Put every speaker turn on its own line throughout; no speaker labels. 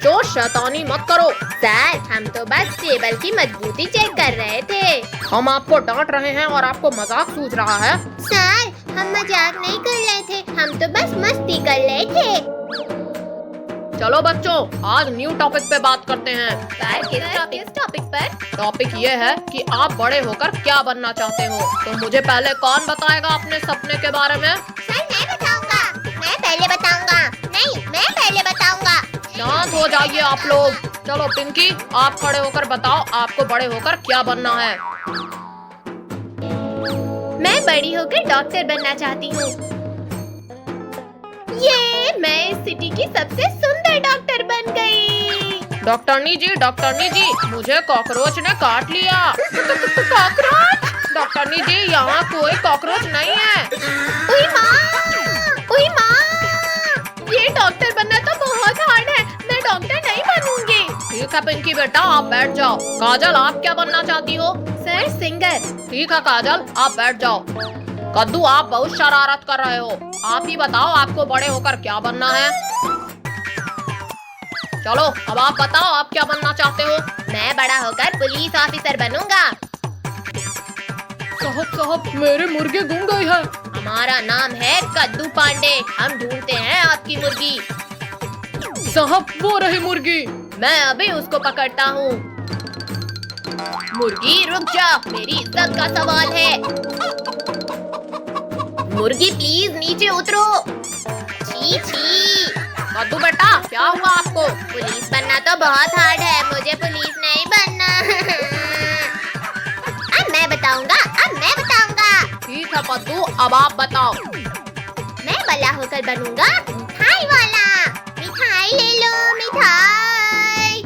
बच्चों शैतानी मत करो।
सर हम तो बस टेबल की मजबूती चेक कर रहे थे।
हम आपको डांट रहे हैं और आपको मजाक सूझ रहा है।
सर हम मजाक नहीं कर रहे थे, हम तो बस मस्ती कर रहे थे।
चलो बच्चों, आज न्यू टॉपिक पे बात करते हैं।
सर किस टॉपिक पर?
टॉपिक ये है कि आप बड़े होकर क्या बनना चाहते हो। तो मुझे पहले कौन बताएगा अपने सपने के बारे में?
सर मैं बताऊंगा। मैं पहले बताऊंगा। नहीं मैं पहले बताऊंगा।
शांत हो जाइए आप लोग। चलो पिंकी, आप खड़े होकर बताओ आपको बड़े होकर क्या बनना है।
मैं बड़ी होकर डॉक्टर बनना चाहती हूँ। ये मैं इस सिटी की सबसे सुंदर डॉक्टर बन गई।
डॉक्टरनी जी, मुझे कॉकरोच ने काट लिया।
कॉकरोच?
डॉक्टरनी जी, यहाँ कोई कॉकरोच नहीं है।
उई माँ, ये डॉक्टर बनना तो बहुत हार्ड है। मैं डॉक्टर नहीं बनूंगी।
ठीक है पिंकी बेटा, आप बैठ जाओ। काजल, आप क्या बनना चाहती हो?
Sir singer.
ठीक है काजल, आप बैठ जाओ। कद्दू, आप बहुत शरारत कर रहे हो। आप ही बताओ आपको बड़े होकर क्या बनना है। चलो अब आप बताओ आप क्या बनना चाहते हो।
मैं बड़ा होकर पुलिस ऑफिसर बनूंगा।
साहब मेरे मुर्गे गुम गई है।
हमारा नाम है कद्दू पांडे, हम ढूंढते हैं आपकी मुर्गी।
साहब वो रही मुर्गी।
मैं अभी उसको पकड़ता हूँ। मुर्गी रुक जा, मेरी इज्जत का सवाल है। मुर्गी प्लीज नीचे उतरो। छी छी।
कद्दू बेटा, क्या हुआ आपको?
पुलिस बनना तो बहुत हार्ड है, मुझे पुलिस नहीं बनना। अब मैं बताऊंगा।
ठीक है कद्दू, अब आप बताओ।
मैं बड़ा होकर बनूंगा मिठाई वाला। मिठाई ले लो, मिठाई।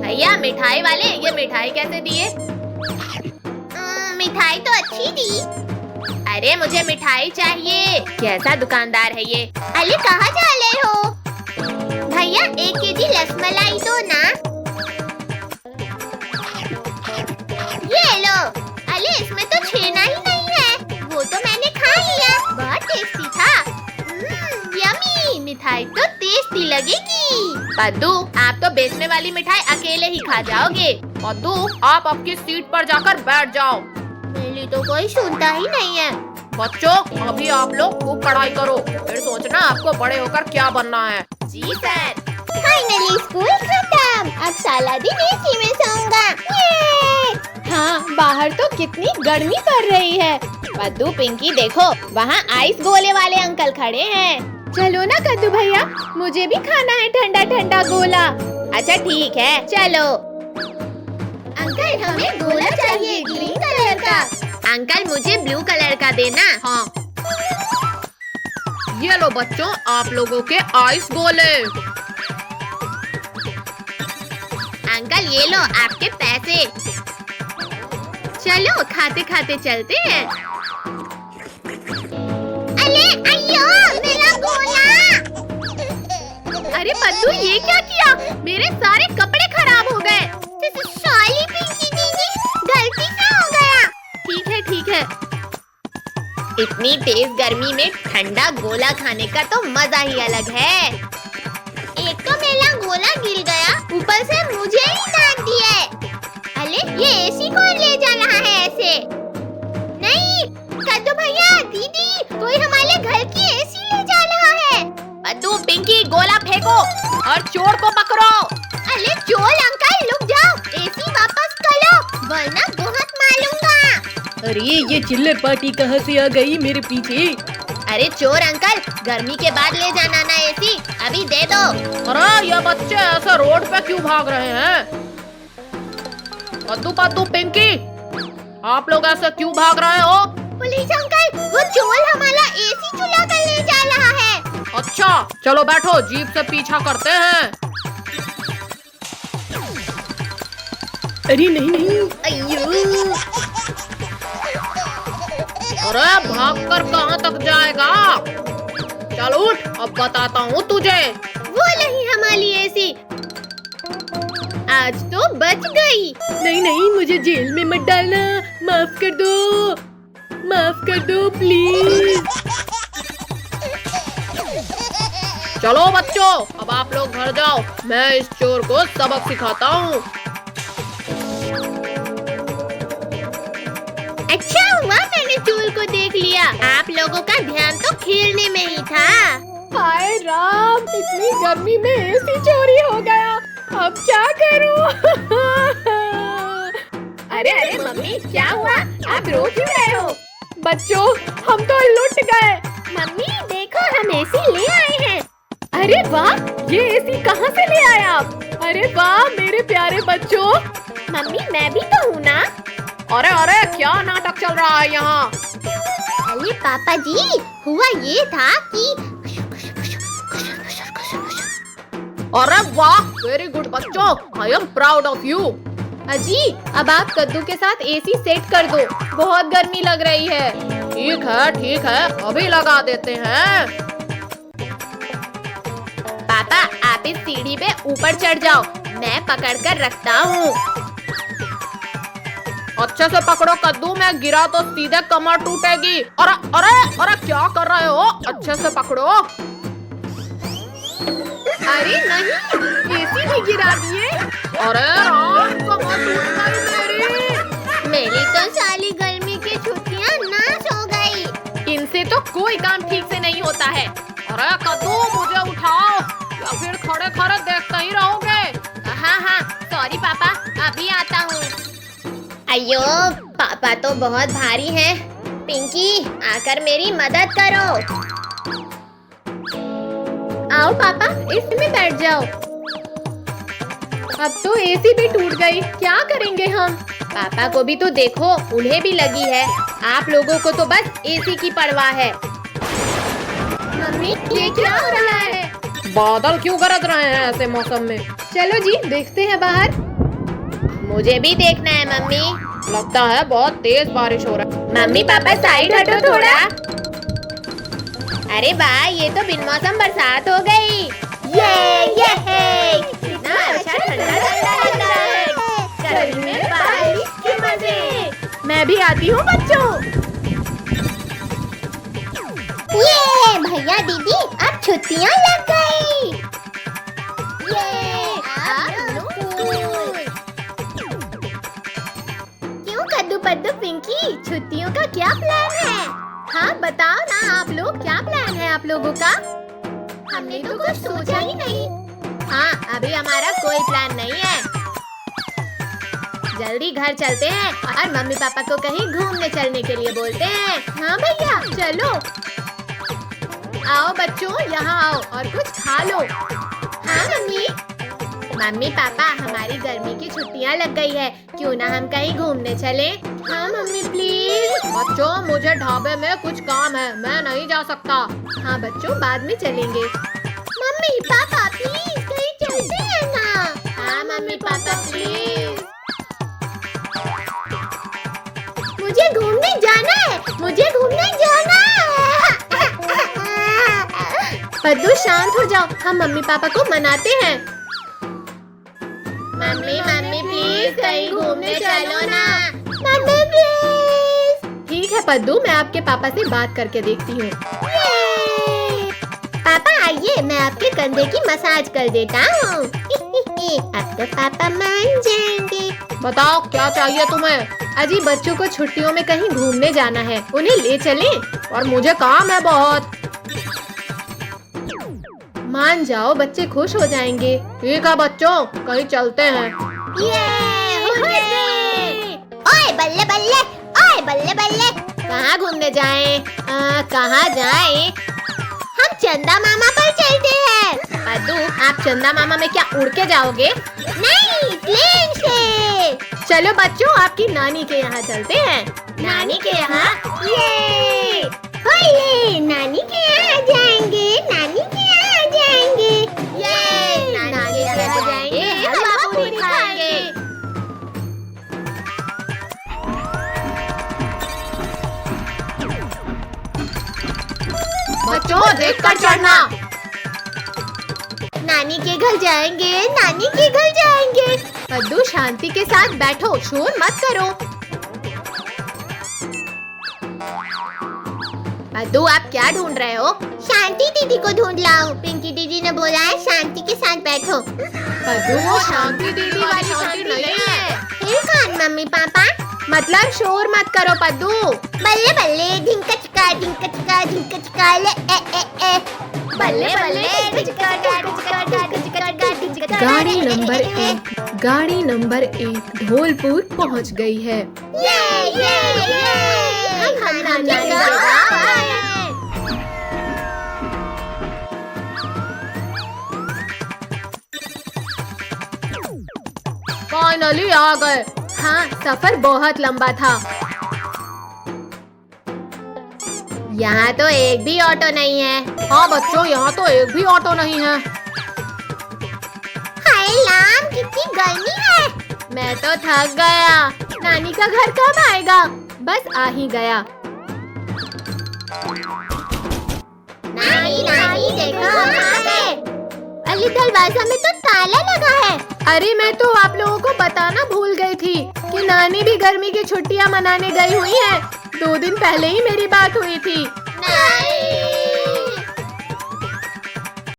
भैया मिठाई वाले, ये मिठाई कैसे दिए? मिठाई तो अच्छी दी। अरे मुझे मिठाई चाहिए। कैसा दुकानदार है ये? अरे कहाँ जा रहे हो? भैया 1 केजी रसमलाई दो ना। ये लो। अरे इसमें तो छेना ही नहीं है, वो तो मैंने खा लिया। बहुत टेस्टी था। यम्मी, मिठाई तो टेस्टी लगेगी। कद्दू, आप तो बेचने वाली मिठाई अकेले ही खा जाओगे।
कद्दू, आप आपकी सीट पर जाकर बैठ जाओ।
मेरी तो कोई सुनता ही नहीं है।
बच्चों, अभी आप लोग खूब पढ़ाई करो, फिर सोचना आपको बड़े होकर क्या बनना है।
जी सर। फाइनली स्कूल खत्म, अब सारा दिन एसी में सोऊंगा। हाँ, बाहर तो कितनी गर्मी पड़ रही है। कद्दू पिंकी देखो, वहाँ आइस गोले वाले अंकल खड़े हैं। चलो ना कद्दू भैया, मुझे भी खाना है ठंडा ठंडा गोला। अच्छा ठीक है, चलो। अंकल हमें गोला चाहिए ग्रीन कलर का। अंकल मुझे ब्लू कलर का देना।
हाँ, ये लो बच्चों आप लोगों के आइस गोले।
अंकल ये लो आपके पैसे। चलो खाते खाते चलते हैं। अरे अयो मेरा गोला। अरे पद्दू ये क्या किया? मेरे सारे कपड़े खराब हो गए। सॉरी पिंकी दीदी, गलती से हो गया। ठीक है। इतनी तेज गर्मी में ठंडा गोला खाने का तो मजा ही अलग है। एक तो मेरा गोला गिर गया, ऊपर से मुझे ही डांट दिया। अरे ये एसी कौन ले जा रहा है ऐसे? नहीं कद्दू भैया, दीदी, कोई हमारे घर की एसी ले जा रहा है। कद्दू पिंकी गोला फेंको और चोर को पकड़ो। अरे चोर अंकल रुक जाओ, एसी वापस करो वरना बहुत मारूंगा।
अरे ये चिल्लर पार्टी कहाँ से आ गई मेरे पीछे?
अरे चोर अंकल, गर्मी के बाद ले जाना ना एसी, अभी दे दो।
अरे ये बच्चे ऐसे रोड पे क्यों भाग रहे हैं? कद्दू पिंकी, आप लोग ऐसे क्यों भाग रहे हो?
पुलिस अंकल, वो चोर हमारा एसी चुरा कर ले जा रहा है।
अच्छा चलो बैठो, जीप से पीछा करते हैं।
अरे नहीं।
अयो।
अरे भागकर कहाँ तक जाएगा? चल उठ, अब बताता हूँ तुझे।
वो नहीं हमारी एसी, आज तो बच गई।
नहीं, मुझे जेल में मत डालना, माफ कर दो प्लीज।
चलो बच्चों, अब आप लोग घर जाओ, मैं इस चोर को सबक सिखाता हूँ।
अच्छा हुआ मैंने चोर को देख लिया, आप लोगों का ध्यान तो खेलने में ही था।
हाय राम, इतनी गर्मी में एसी चोरी हो गया, अब क्या करूं?
अरे अरे मम्मी, क्या हुआ? आप रो क्यों रहे हो?
बच्चों, हम तो लुट गए।
मम्मी देखो, हम एसी ले आए हैं।
अरे वाह, ये एसी कहाँ से ले आए आप? अरे वाह मेरे प्यारे बच्चों।
मम्मी मैं भी तो हूँ ना।
अरे अरे, क्या नाटक चल रहा है यहाँ?
अरे पापा जी, हुआ ये था कि
अरे वाह, वेरी गुड बच्चों, I am proud of you.
अजी, अब आप कद्दू के साथ एसी सेट कर दो, बहुत गर्मी लग रही है।
ठीक है, अभी लगा देते हैं।
पापा आप इस सीढ़ी पे ऊपर चढ़ जाओ, मैं पकड़ कर रखता हूँ।
अच्छे से पकड़ो कद्दू, मैं गिरा तो सीधे कमर टूटेगी। अरे अरे अरे, क्या कर रहे हो? अच्छे से पकड़ो।
अरे नहीं, एसी भी गिरा दिए।
अरे राम, कमर टूट गई मेरी।
मेरी तो साली गर्मी की छुट्टियाँ नाश हो गई।
इनसे तो कोई काम ठीक से नहीं होता है।
अरे कद्दू, मुझे उठाओ या फिर खड़े खड़े देखते ही रहोगे?
हाँ, सॉरी पापा, अभी आता हूँ। अयो, पापा तो बहुत भारी हैं। पिंकी, आकर मेरी मदद करो।
आओ पापा, इसमें बैठ जाओ। अब तो एसी भी टूट गई, क्या करेंगे हम?
पापा को भी तो देखो, उन्हें भी लगी है। आप लोगों को तो बस एसी की परवाह है।
मम्मी, ये क्या हो रहा है?
बादल क्यों गरज रहे हैं ऐसे मौसम में?
चलो जी, देखते हैं बाहर।
मुझे भी देखना है मम्मी।
लगता है बहुत तेज बारिश हो रहा है।
मम्मी पापा साइड हटो थोड़ा। अरे वाह, ये तो बिन मौसम बरसात हो गई। ये कितना अच्छा ठंडा लग रहा है। गर्मी में बारिश के मजे।
मैं भी आती हूँ बच्चों।
ये भैया दीदी, अब छुट्टियाँ लग गई। क्यों कद्दू पद्दू पिंकी, छुट्टियों का क्या प्लान है?
हाँ बताओ ना आप लोग, क्या प्लान है आप लोगों का?
हमने तो कुछ सोचा ही नहीं। हाँ, अभी हमारा कोई प्लान नहीं है। जल्दी घर चलते हैं और मम्मी पापा को कहीं घूमने चलने के लिए बोलते हैं।
हाँ भैया, चलो। आओ बच्चों, यहाँ आओ और कुछ खा लो।
हाँ मम्मी। मम्मी पापा, हमारी गर्मी की छुट्टियाँ लग गई है, क्यों ना हम कहीं घूमने चलें?
हाँ मम्मी प्लीज।
बच्चों, मुझे ढाबे में कुछ काम है, मैं नहीं जा सकता।
हाँ बच्चों, बाद में चलेंगे।
मम्मी पापा प्लीज, कहीं चलते हैं ना। हाँ मम्मी पापा प्लीज। मुझे घूमने जाना है, मुझे घूमने जाना है।
पद्दू शांत हो जाओ, हम मम्मी पापा को मनाते हैं।
मम्मी प्लीज, कहीं घूमने चलो ना। Mummy please.
ठीक है पद्दू, मैं आपके पापा से बात करके देखती हूँ।
पापा आइए, मैं आपके कंधे की मसाज कर देता हूँ। अब तो पापा मान जाएंगे।
बताओ क्या चाहिए तुम्हें?
अजी, बच्चों को छुट्टियों में कहीं घूमने जाना है, उन्हें ले चलें?
और मुझे काम है बहुत।
मान जाओ, बच्चे खुश हो जाएंगे।
ठीक है बच्चों, कहीं चलते हैं।
ओए बल्ले बल्ले, ओए बल्ले बल्ले, कहाँ घूमने जाएं? कहाँ जाएं? हम चंदा मामा पर चलते हैं।
पद्दू, आप चंदा मामा में क्या उड़ के जाओगे?
नहीं, प्लेन से।
चलो बच्चों, आपकी नानी के यहाँ चलते हैं।
नानी के यहाँ? ये नानी के यहाँ जाएंगे, नानी के यहाँ जाएंगे। ये नानी के यहाँ जाएंगे, हलवा पूरी खाएंगे।
बच्चों, देखकर चढ़ना।
नानी के घर जाएंगे, नानी के घर जाएंगे।
पद्दू, शांति के साथ बैठो, शोर मत करो।
पद्दू, आप क्या ढूंढ रहे हो? शांति दीदी को ढूंढ लाऊं। पिंकी दीदी मेरे साथ बैठो।
पद्दू वो शांति दीदी वाली शांति नहीं है।
फिर कौन मम्मी पापा?
मतलब शोर मत करो पद्दू।
बल्ले बल्ले ढिंका चिका ले ए ए ए। बल्ले बल्ले ढिंका
गाड़ी नंबर 1 गाड़ी नंबर 1 धौलपुर पहुंच गई है।
ये हम नानी के गाँव आए।
फाइनली आ गए। हाँ, सफर बहुत लंबा था।
यहाँ तो एक भी ऑटो नहीं है।
हाँ बच्चों, यहाँ तो एक भी ऑटो नहीं है।
हाय लाम, कितनी गर्मी है।
मैं तो थक गया। नानी का घर कब आएगा? बस आ ही गया।
नानी देखो हम आ गए। अली दरवाजा में तो ताला लगा है।
अरे मैं तो आप लोगों को बताना भूल गई थी कि नानी भी गर्मी की छुट्टियां मनाने गई हुई है। 2 दिन पहले ही मेरी बात हुई थी।
नहीं।